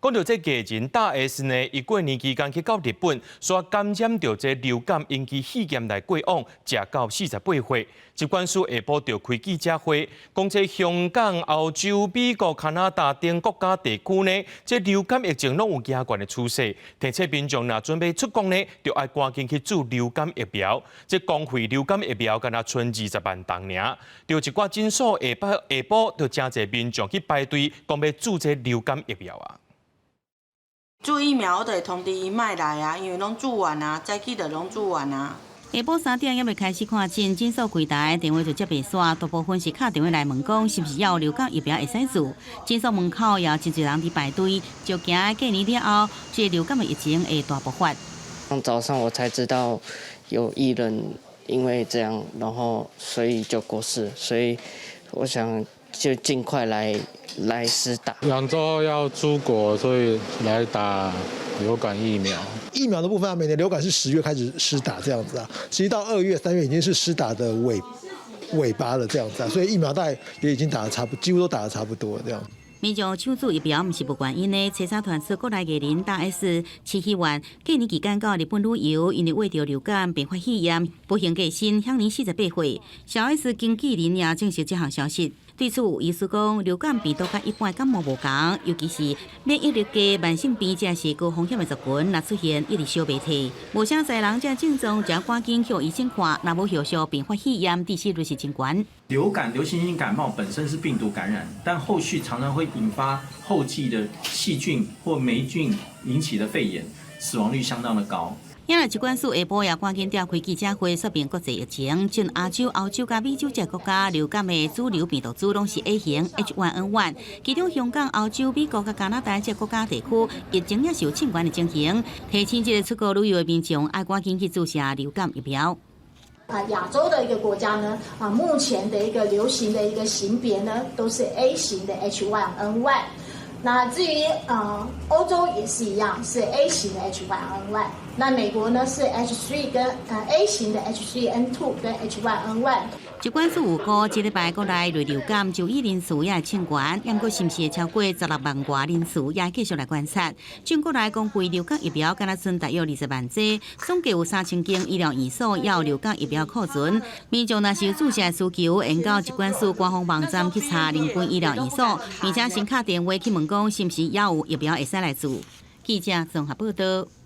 讲到这艺人大 S 呢，伊过年期间去到日本，所感染到这流感引起肺炎来过往，食到48岁。疾管署下晡召开记者会，讲这香港、澳洲、美国、加拿大等国家地区呢，这流感疫情拢有加悬的趋势。提醒民众若准备出国呢，就要赶紧去注流感疫苗。这公费流感疫苗，敢若剩20万单尔。就一寡诊所下晡就真侪民众去排队，讲要注这流感疫苗啊。注疫苗我就会通知伊莫来啊，因为拢注完啊，早起就拢注完啊。下晡3点还未开始看诊，诊所柜台电话就接袂煞，大部分是敲电话来问讲是不是要流感疫苗会使注。诊所门口也有真侪人伫排队，就惊过年了后，这流感的疫情会大爆发。早上我才知道有艺人因为这样，然后所以就过世，所以我想就尽快来施打。2周后要出国，所以来打流感疫苗。疫苗的部分，每年流感是10月开始施打这样子啊，其实到2月、3月已经是施打的尾巴了这样子啊，所以疫苗大概也已经打得几乎都打得差不多这样。民众抢注疫苗毋是无原因的，车衫团出国内艺人大 S 市议员过年期间到日本旅游，因为为着流感并发肺炎，不幸过身，享年48岁。小 S 经纪人也证实这项消息。对此，医师讲，流感病毒甲一般感冒无同，尤其是免疫力低、慢性病才是高风险的族群，若出现一直小鼻涕，无啥侪人这症状，就赶紧向医生看，若无后续并发肺炎，致死率是真悬。流行性感冒本身是病毒感染，但后续常常会引发后继的细菌或霉菌引起的肺炎，死亡率相当的高。因为疾管署下晡也赶紧召开记者会，说明国际疫情。像亚洲、欧洲加美洲这国家流感的主流病毒株拢是 A 型 H1N1，其中香港、欧洲、美国加加拿大这国家地区疫情也是有相关的情形。提醒这个出国旅游的民众，要赶紧去注射流感疫苗。亚洲的一个国家呢，目前的一个流行的一个型别呢，都是 A 型的 H1N1。那至于欧洲也是一样，是 A 型的 H1N1。那美国呢是 H3 跟A 型的 H3N2 跟 H1N1。疾管署有估，这礼拜国内类流感就医人数也清悬，不过是不是会超过16万外人数，也继续来观察。全国内公费流感疫苗，敢若剩大约20万剂，总计有3000间医疗院所要流感疫苗库存。民众若是有注射需求，应到疾管署官方网站去查邻近医疗院所，并且先打电话去问讲是不是也有疫苗会使来注。记者综合报道。